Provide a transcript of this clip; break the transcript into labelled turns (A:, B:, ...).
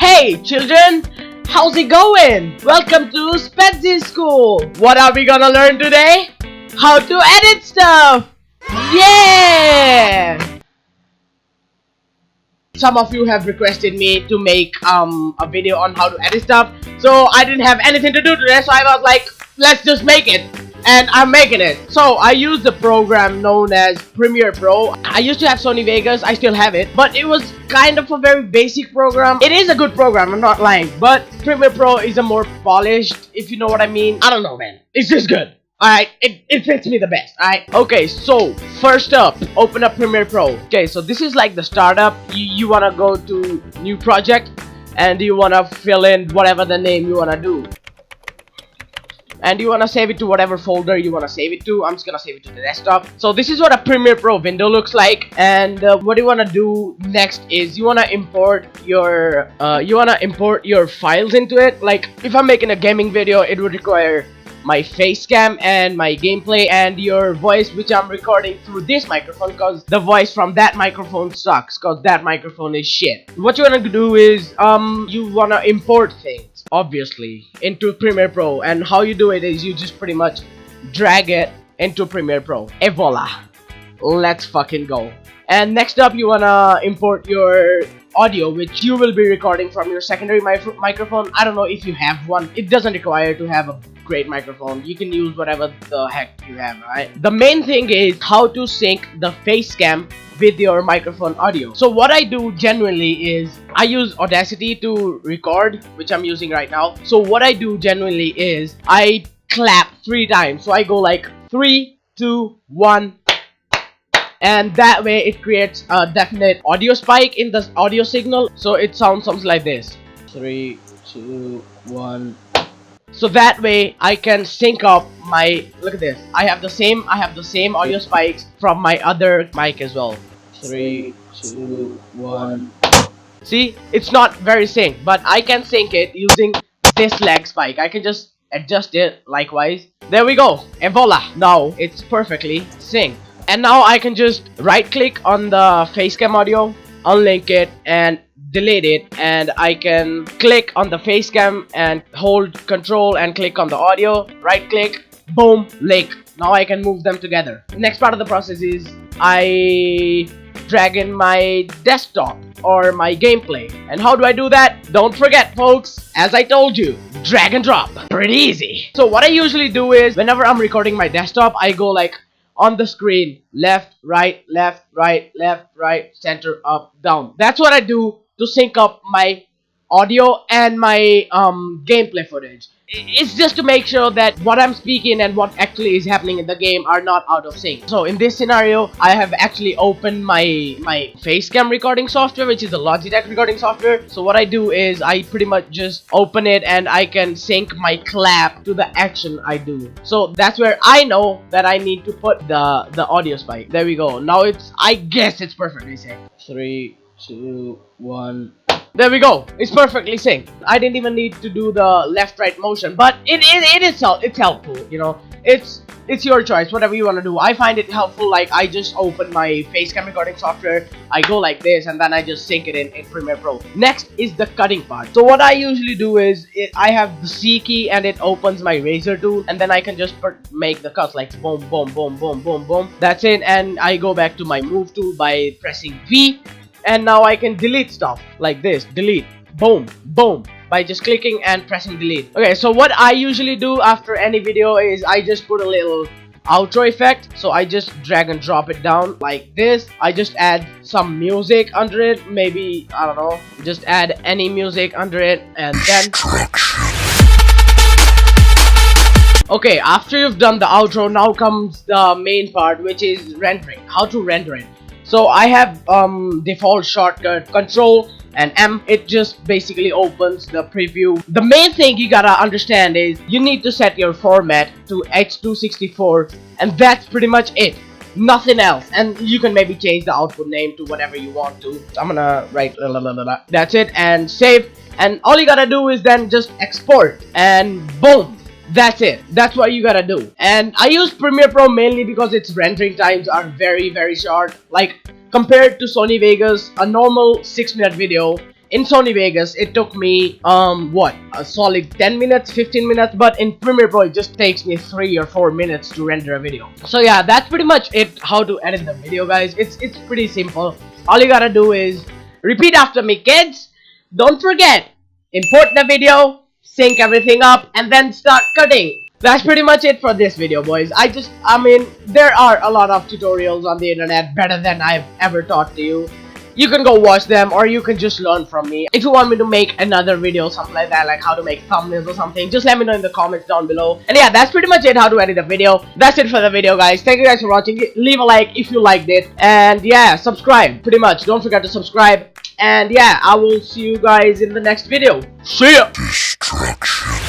A: Hey children, how's it going? Welcome to Spency School. What are we gonna learn today? How to edit stuff. Yeah! Some of you have requested me to make a video on how to edit stuff, so I didn't have anything to do today, so I was like, let's just make it. And I'm making it. So I use the program known as Premiere Pro. I used to have Sony Vegas, I still have it, but it was kind of a very basic program. It is a good program, I'm not lying, but Premiere Pro is a more polished, if you know what I mean. I don't know, man, it's just good. Alright, it fits me the best, alright? Okay, so first up, open up Premiere Pro. Okay, so this is like the startup. You wanna go to new project and you wanna fill in whatever the name you wanna do. And you wanna save it to whatever folder you wanna save it to. I'm just gonna save it to the desktop. So this is what a Premiere Pro window looks like. And what you wanna do next is you wanna import your files into it. Like if I'm making a gaming video, it would require my face cam and my gameplay and your voice, which I'm recording through this microphone, because the voice from that microphone sucks, because that microphone is shit. What you wanna do is you wanna import things, obviously, into Premiere Pro, and how you do it is you just pretty much drag it into Premiere Pro. Et voila, let's fucking go. And next up, you wanna import your audio, which you will be recording from your secondary microphone. I don't know if you have one. It doesn't require to have a great microphone. You can use whatever the heck you have, right? The main thing is how to sync the face cam with your microphone audio. So what I do genuinely is I use Audacity to record, which I'm using right now. So what I do genuinely is I clap 3 times. So I go like 3, 2, 1. And that way it creates a definite audio spike in the audio signal. So it sounds something like this. 3, 2, 1. So that way I can sync up my, look at this, I have the same audio spikes from my other mic as well. 3, 2, 1. See, it's not very synced, but I can sync it using this lag spike. I can just adjust it likewise. There we go, and voila, now it's perfectly synced. And now I can just right click on the facecam audio, unlink it and delete it, and I can click on the facecam and hold control and click on the audio, right click, boom, link. Now I can move them together. The next part of the process is I drag in my desktop or my gameplay. And how do I do that? Don't forget, folks, as I told you, drag and drop. Pretty easy. So what I usually do is whenever I'm recording my desktop, I go like on the screen, left, right, left, right, left, right, center, up, down. That's what I do to sync up my audio and my gameplay footage. It's just to make sure that what I'm speaking and what actually is happening in the game are not out of sync. So in this scenario, I have actually opened my facecam recording software, which is a Logitech recording software. So what I do is I pretty much just open it and I can sync my clap to the action I do. So that's where I know that I need to put the audio spike. There we go. Now I guess it's perfectly synced. 3, 2, 1. There we go. It's perfectly synced. I didn't even need to do the left-right motion, but it's helpful. You know, it's your choice. Whatever you want to do. I find it helpful. Like I just open my facecam recording software. I go like this, and then I just sync it in Premiere Pro. Next is the cutting part. So what I usually do is I have the C key, and it opens my razor tool, and then I can just make the cuts like boom, boom, boom, boom, boom, boom. That's it. And I go back to my move tool by pressing V. And now I can delete stuff like this. Delete. Boom. Boom. By just clicking and pressing delete. Okay, so what I usually do after any video is I just put a little outro effect. So I just drag and drop it down like this. I just add some music under it. Maybe, I don't know, just add any music under it, and then okay, after you've done the outro, now comes the main part, which is rendering. How to render it. So I have default shortcut Control and M. It just basically opens the preview. The main thing you gotta understand is you need to set your format to H264, and that's pretty much it. Nothing else. And you can maybe change the output name to whatever you want to. So I'm gonna write that's it, and save. And all you gotta do is then just export, and boom. That's it. That's what you gotta do. And I use Premiere Pro mainly because its rendering times are very short. Like compared to Sony Vegas, a normal 6-minute video in Sony Vegas it took me what, a solid 10 minutes, 15 minutes, but in Premiere Pro it just takes me 3 or 4 minutes to render a video. So yeah, that's pretty much it, how to edit the video, guys. It's pretty simple. All you gotta do is repeat after me, kids. Don't forget, import the video, sync everything up, and then start cutting. That's pretty much it for this video, boys. I mean, there are a lot of tutorials on the internet better than I've ever taught to you. You can go watch them, or you can just learn from me. If you want me to make another video, something like that, like how to make thumbnails or something, just let me know in the comments down below. And yeah, that's pretty much it, how to edit a video. That's it for the video, guys. Thank you guys for watching. Leave a like if you liked it. And yeah, subscribe, pretty much. Don't forget to subscribe. And yeah, I will see you guys in the next video. See ya! Destruction.